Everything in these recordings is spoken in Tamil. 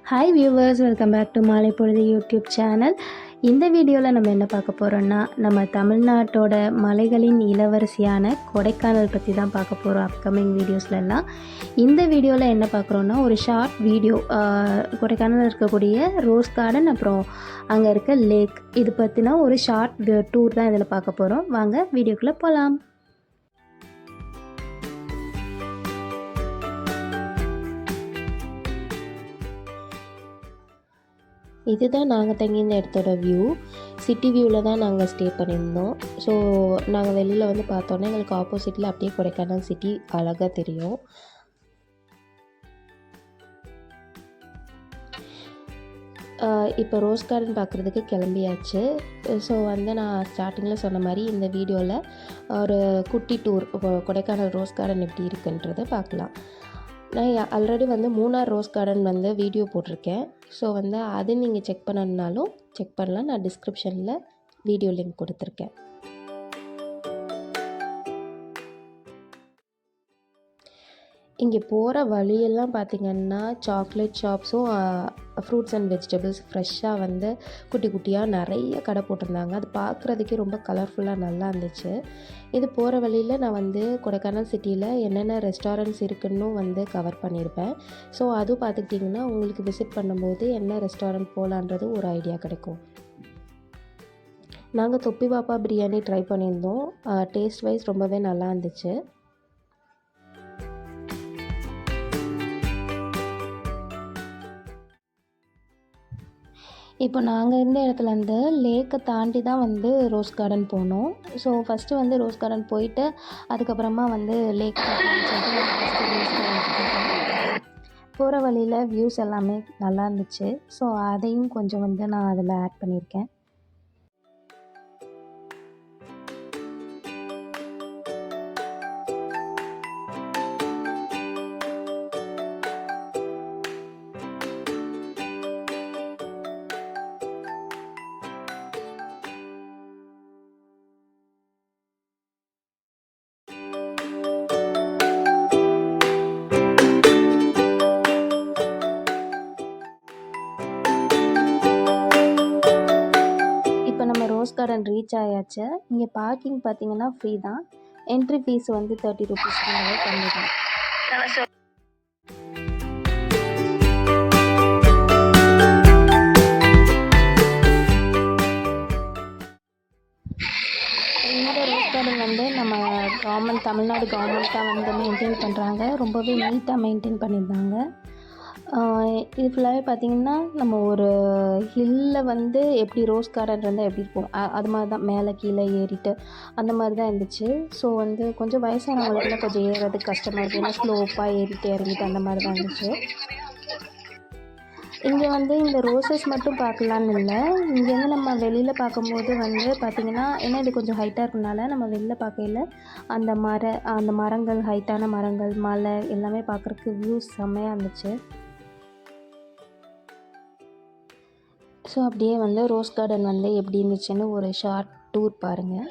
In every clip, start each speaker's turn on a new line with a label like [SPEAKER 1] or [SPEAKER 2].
[SPEAKER 1] Hi viewers, welcome back to Maalai Pozhudhu YouTube channel. இந்த வீடியோவில் நம்ம என்ன பார்க்க போகிறோன்னா, நம்ம தமிழ்நாட்டோட மலைகளின் இளவரசியான கொடைக்கானல் பற்றி தான் பார்க்க போகிறோம் அப்கமிங் வீடியோஸ்லாம். இந்த வீடியோவில் என்ன பார்க்குறோன்னா, ஒரு ஷார்ட் வீடியோ கொடைக்கானலில் இருக்கக்கூடிய ரோஸ் கார்டன், அப்புறம் அங்கே இருக்க லேக், இது பற்றினா ஒரு ஷார்ட் டூர் தான் இதில் பார்க்க போகிறோம். வாங்க வீடியோக்குள்ளே போகலாம். இதுதான் நாங்கள் தங்கியிருந்த இடத்தோட வியூ. சிட்டி வியூவில் தான் நாங்கள் ஸ்டே பண்ணியிருந்தோம். ஸோ நாங்கள் வெளியில் வந்து பார்த்தோன்னே எங்களுக்கு ஆப்போசிட்டில் அப்படியே கொடைக்கானல் சிட்டி அழகாக தெரியும். இப்போ ரோஸ் கார்டன் பார்க்குறதுக்கு கிளம்பியாச்சு. ஸோ வந்து நான் ஸ்டார்டிங்கில் சொன்ன மாதிரி இந்த வீடியோவில் ஒரு குட்டி டூர் கொடைக்கானல் ரோஸ் கார்டன் எப்படி இருக்குன்றதை பார்க்கலாம். நான் ஆல்ரெடி வந்து மூணார் ரோஸ் கார்டன் வந்து வீடியோ போட்டிருக்கேன். ஸோ வந்து அது நீங்கள் செக் பண்ணணுன்னாலும் செக் பண்ணலாம். நான் டிஸ்கிரிப்ஷனில் வீடியோ லிங்க் கொடுத்துருக்கேன். இங்கே போகிற வழியெல்லாம் பார்த்திங்கன்னா சாக்லேட் ஷாப்ஸும் ஃப்ரூட்ஸ் அண்ட் வெஜிடபிள்ஸ் ஃப்ரெஷ்ஷாக வந்து குட்டி குட்டியாக நிறைய கடை போட்டிருந்தாங்க. அது பார்க்குறதுக்கே ரொம்ப கலர்ஃபுல்லாக நல்லா இருந்துச்சு. இது போகிற வழியில் நான் வந்து கொடைக்கானல் சிட்டியில் என்னென்ன ரெஸ்டாரண்ட்ஸ் இருக்குன்னு வந்து கவர் பண்ணியிருப்பேன். ஸோ அதுவும் பார்த்துக்கிட்டிங்கன்னா உங்களுக்கு விசிட் பண்ணும்போது என்ன ரெஸ்டாரண்ட் போகலான்றது ஒரு ஐடியா கிடைக்கும். நாங்கள் தொப்பி பாப்பா பிரியாணி ட்ரை பண்ணியிருந்தோம். டேஸ்ட் வைஸ் ரொம்பவே நல்லா இருந்துச்சு. இப்போ நாங்கள் இருந்த இடத்துல வந்து லேக்கை தாண்டி தான் வந்து ரோஸ் கார்டன் போனோம். ஸோ ஃபஸ்ட்டு வந்து ரோஸ் கார்டன் போயிட்டு அதுக்கப்புறமா வந்து லேக் போகிற வழியில் வியூஸ் எல்லாமே நல்லா இருந்துச்சு. ஸோ அதையும் கொஞ்சம் வந்து நான் அதில் ஆட் பண்ணியிருக்கேன். ரோஸ் கார்டன் ரீச் ஆயாச்சு. இங்கே பார்க்கிங் பார்த்தீங்கன்னா ஃப்ரீ தான். என்ட்ரி ஃபீஸ் வந்து 30 ரூபீஸ் கம்மி தான். இந்த ரோஸ் கார்டன் வந்து நம்ம தமிழ்நாடு கவர்மெண்ட் தான் வந்து மெயின்டைன் பண்ணுறாங்க. ரொம்பவே நீட்டாக மெயின்டைன் பண்ணியிருந்தாங்க. இது ஃபுல்லாகவே பார்த்திங்கன்னா நம்ம ஒரு ஹில்லில் வந்து எப்படி ரோஸ் கார்டன் இருந்தால் எப்படி இருக்கும் அது மாதிரி தான், மேலே கீழே ஏறிட்டு அந்த மாதிரி தான் இருந்துச்சு. ஸோ வந்து கொஞ்சம் வயசானவங்களுக்குலாம் கொஞ்சம் ஏறுறதுக்கு கஷ்டமாக இருக்குது. ஏன்னா ஸ்லோப்பாக ஏறிட்டு இறங்கிட்டு அந்த மாதிரி தான் இருந்துச்சு. இங்கே வந்து இந்த ரோசஸ் மட்டும் பார்க்கலான்னு இல்லை, இங்கேருந்து நம்ம வெளியில் பார்க்கும்போது வந்து பார்த்திங்கன்னா, ஏன்னா இது கொஞ்சம் ஹைட்டாக இருக்கனால நம்ம வெளியில் பார்க்கையில் அந்த மரங்கள், ஹைட்டான மரங்கள், மலை எல்லாமே பார்க்குறதுக்கு வியூஸ் செம்மையாக இருந்துச்சு. ஸோ அப்படியே வந்து ரோஸ் கார்டன் வந்து எப்படி இருந்துச்சுன்னு ஒரு ஷார்ட் டூர் பாருங்கள்.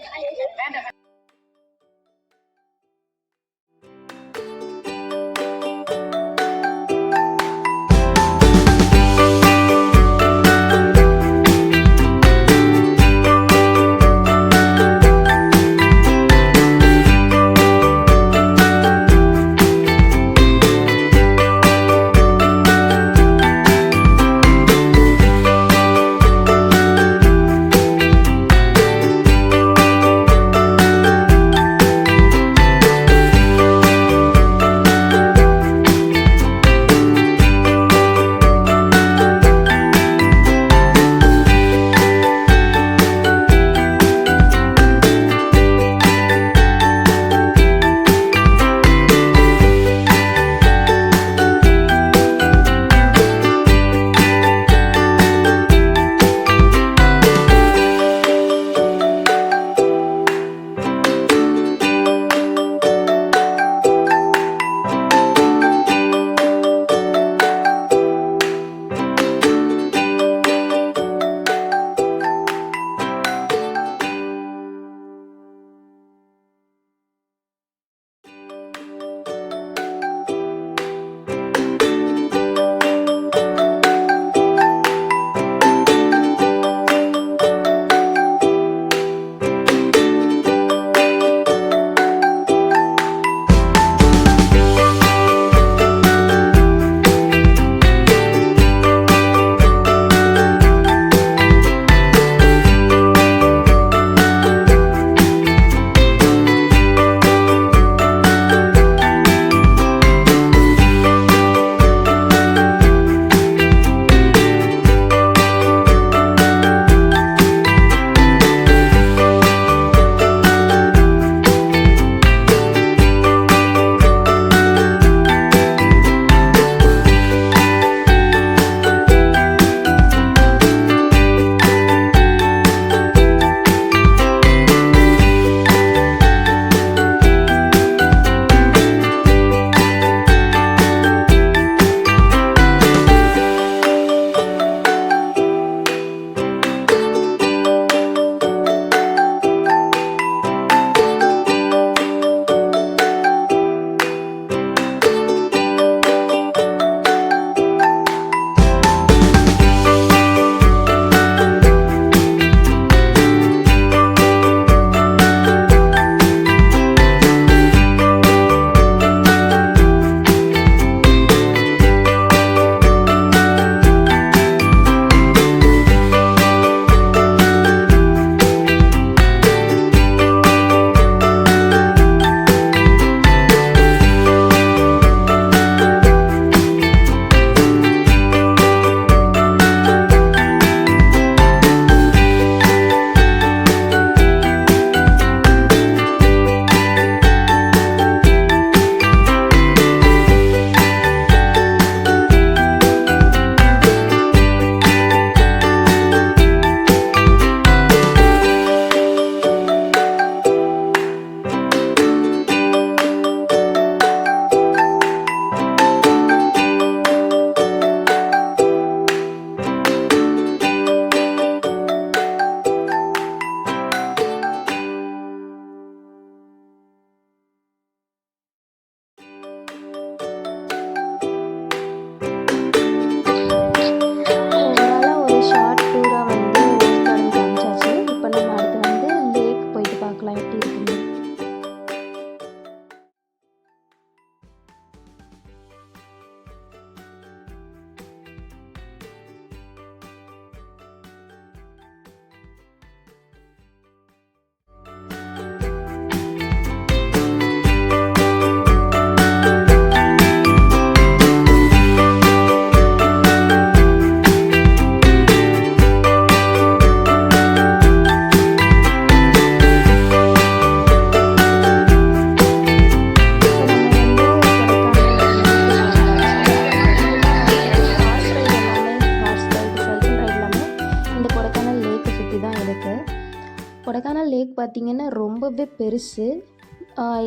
[SPEAKER 1] ரொம்பவே பெருசு.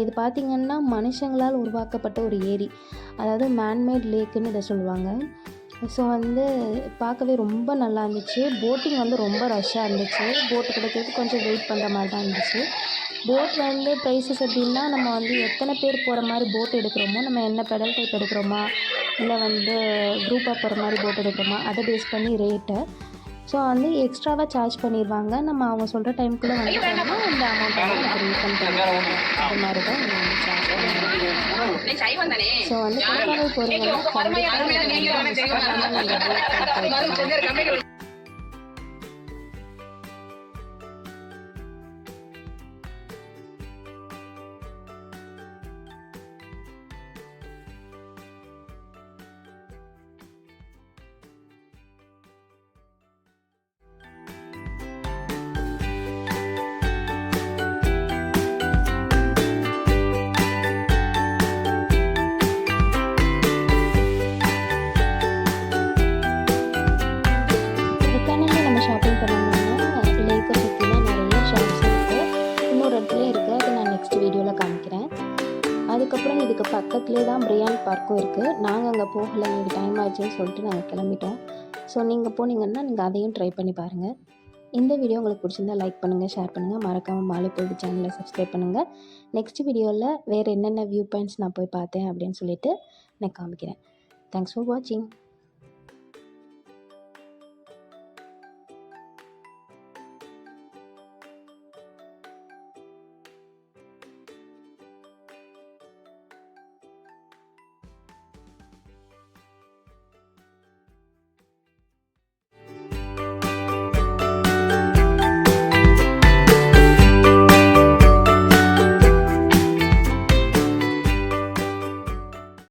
[SPEAKER 1] இது பார்த்திங்கன்னா மனுஷங்களால் உருவாக்கப்பட்ட ஒரு ஏரி, அதாவது மேன்மேட் லேக்குன்னு இதை சொல்லுவாங்க. ஸோ வந்து பார்க்கவே ரொம்ப நல்லா இருந்துச்சு. போட்டிங் வந்து ரொம்ப ரஷ்ஷாக இருந்துச்சு. போட்டு கிடைக்கிறதுக்கு கொஞ்சம் வெயிட் பண்ணுற மாதிரி தான் இருந்துச்சு. போட் வந்து ப்ரைஸஸ் எப்படின்னா, நம்ம வந்து எத்தனை பேர் போகிற மாதிரி போட் எடுக்கிறோமோ, நம்ம என்ன பெடல் டைப் எடுக்கிறோமா, இல்லை வந்து குரூப்பாக போகிற மாதிரி போட் எடுக்கிறோமா, அதை பேஸ் பண்ணி ரேட்டு. ஸோ வந்து எக்ஸ்ட்ராவாக சார்ஜ் பண்ணிடுவாங்க. நம்ம அவங்க சொல்கிற டைமுக்குள்ளே வந்துட்டோம்னா அந்த அமௌண்ட் வந்து நமக்கு ரீஃபண்ட் பண்ணிடுவாங்க. அது மாதிரி தான் இங்கே வந்து சார்ஜ் பண்ணுவாங்க. ஸோ வந்து கொடைக்கானல் போகிறீங்கன்னா கண்டிப்பாக மிஸ் பண்ணாமல் நீங்கள் போட் கொடைக்கானலில் நம்ம ஷாப்பிங் பண்ணணும்னா லேக்கை சுற்றிலாம் நிறைய ஷாப்ஸ் இருக்குது. இன்னொரு இடத்துல இருக்குது, அது நான் நெக்ஸ்ட் வீடியோவில் காமிக்கிறேன். அதுக்கப்புறம் இதுக்கு பக்கத்துலேயே தான் பிரியான் பார்க்கும் இருக்குது. நாங்கள் அங்கே போகலை, எங்களுக்கு டைம் ஆச்சுன்னு சொல்லிட்டு நாங்கள் கிளம்பிட்டோம். ஸோ நீங்கள் போனீங்கன்னா நீங்கள் அதையும் ட்ரை பண்ணி பாருங்கள். இந்த வீடியோ உங்களுக்கு பிடிச்சிருந்தா லைக் பண்ணுங்கள், ஷேர் பண்ணுங்கள், மறக்காமல் மாலை பொழுது சேனலை சப்ஸ்கிரைப் பண்ணுங்கள். நெக்ஸ்ட் வீடியோவில் வேறு என்னென்ன வியூ பாயிண்ட்ஸ் நான் போய் பார்த்தேன் அப்படின்னு சொல்லிட்டு நான் காமிக்கிறேன். தேங்க்ஸ் ஃபார் வாட்சிங்.